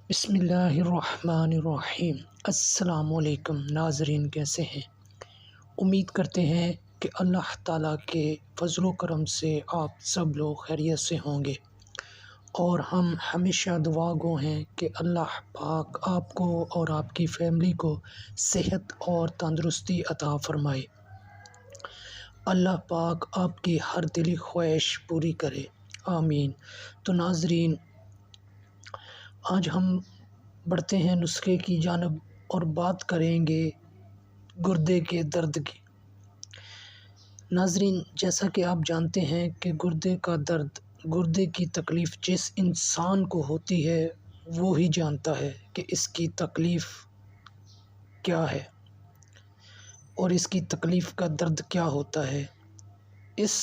بسم اللہ الرحمن الرحیم۔ السلام علیکم ناظرین، کیسے ہیں؟ امید کرتے ہیں کہ اللہ تعالیٰ کے فضل و کرم سے آپ سب لوگ خیریت سے ہوں گے، اور ہم ہمیشہ دعا گو ہیں کہ اللہ پاک آپ کو اور آپ کی فیملی کو صحت اور تندرستی عطا فرمائے۔ اللہ پاک آپ کی ہر دلی خواہش پوری کرے، آمین۔ تو ناظرین، آج ہم بڑھتے ہیں نسخے کی جانب اور بات کریں گے گردے کے درد کی۔ ناظرین، جیسا کہ آپ جانتے ہیں کہ گردے کا درد، گردے کی تکلیف جس انسان کو ہوتی ہے وہ ہی جانتا ہے کہ اس کی تکلیف کیا ہے اور اس کی تکلیف کا درد کیا ہوتا ہے۔ اس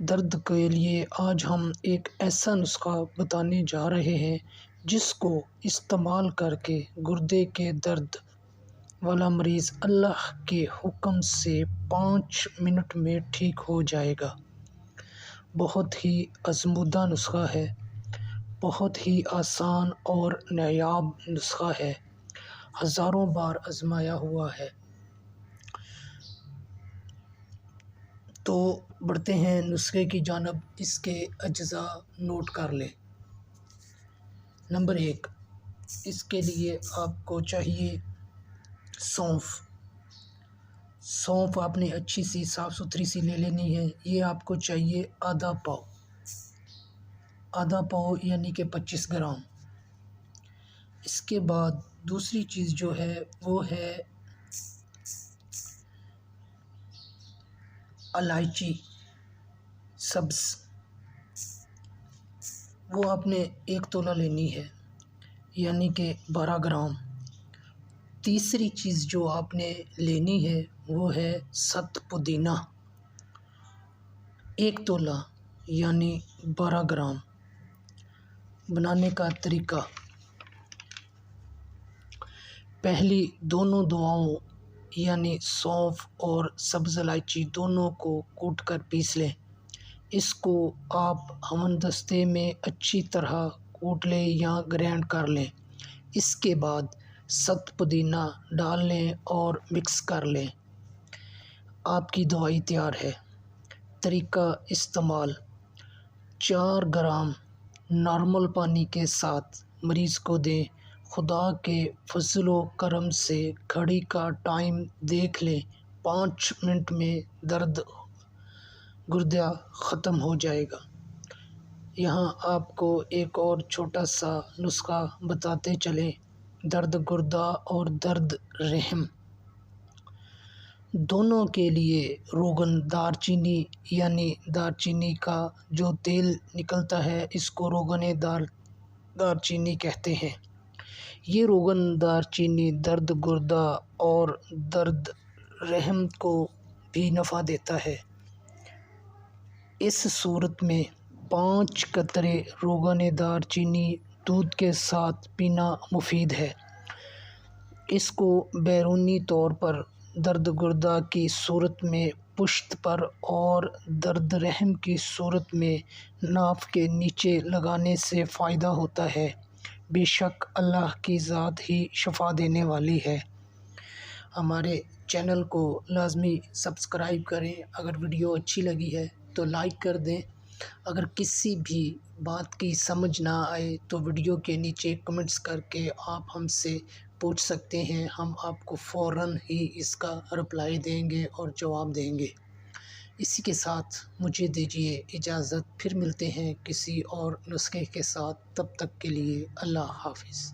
درد کے لیے آج ہم ایک ایسا نسخہ بتانے جا رہے ہیں جس کو استعمال کر کے گردے کے درد والا مریض اللہ کے حکم سے 5 منٹ میں ٹھیک ہو جائے گا۔ بہت ہی آزمودہ نسخہ ہے، بہت ہی آسان اور نایاب نسخہ ہے، ہزاروں بار آزمایا ہوا ہے۔ تو بڑھتے ہیں نسخے کی جانب، اس کے اجزاء نوٹ کر لیں۔ نمبر 1، اس کے لیے آپ کو چاہیے سونف۔ سونف آپ نے اچھی سی صاف ستھری سی لے لینی ہے۔ یہ آپ کو چاہیے آدھا پاؤ یعنی کہ 25 گرام۔ اس کے بعد دوسری چیز جو ہے وہ ہے الائچی سبز، وہ آپ نے 1 تولہ لینی ہے یعنی کہ 12 گرام۔ تیسری چیز جو آپ نے لینی ہے وہ ہے ست پودینہ، 1 تولہ یعنی 12 گرام۔ بنانے کا طریقہ: پہلی دونوں دواؤں یعنی سونف اور سبز الائچی دونوں کو کوٹ کر پیس لیں۔ اس کو آپ ہمن دستے میں اچھی طرح کوٹ لیں یا گرائنڈ کر لیں۔ اس کے بعد ست پودینہ ڈال لیں اور مکس کر لیں۔ آپ کی دوائی تیار ہے۔ طریقہ استعمال: 4 گرام نارمل پانی کے ساتھ مریض کو دیں۔ خدا کے فضل و کرم سے گھڑی کا ٹائم دیکھ لیں، 5 منٹ میں درد گردہ ختم ہو جائے گا۔ یہاں آپ کو ایک اور چھوٹا سا نسخہ بتاتے چلیں۔ درد گردہ اور درد رحم دونوں کے لیے روغن دارچینی یعنی دارچینی کا جو تیل نکلتا ہے اس کو روغن دارچینی کہتے ہیں۔ یہ روغن دارچینی درد گردہ اور درد رحم کو بھی نفع دیتا ہے۔ اس صورت میں 5 قطرے روغن دارچینی دودھ کے ساتھ پینا مفید ہے۔ اس کو بیرونی طور پر درد گردہ کی صورت میں پشت پر اور درد رحم کی صورت میں ناف کے نیچے لگانے سے فائدہ ہوتا ہے۔ بے شک اللہ کی ذات ہی شفا دینے والی ہے۔ ہمارے چینل کو لازمی سبسکرائب کریں۔ اگر ویڈیو اچھی لگی ہے تو لائک کر دیں۔ اگر کسی بھی بات کی سمجھ نہ آئے تو ویڈیو کے نیچے کمنٹس کر کے آپ ہم سے پوچھ سکتے ہیں، ہم آپ کو فوراً ہی اس کا رپلائی دیں گے اور جواب دیں گے۔ اسی کے ساتھ مجھے دیجیے اجازت، پھر ملتے ہیں کسی اور نسخے کے ساتھ۔ تب تک کے لیے اللہ حافظ۔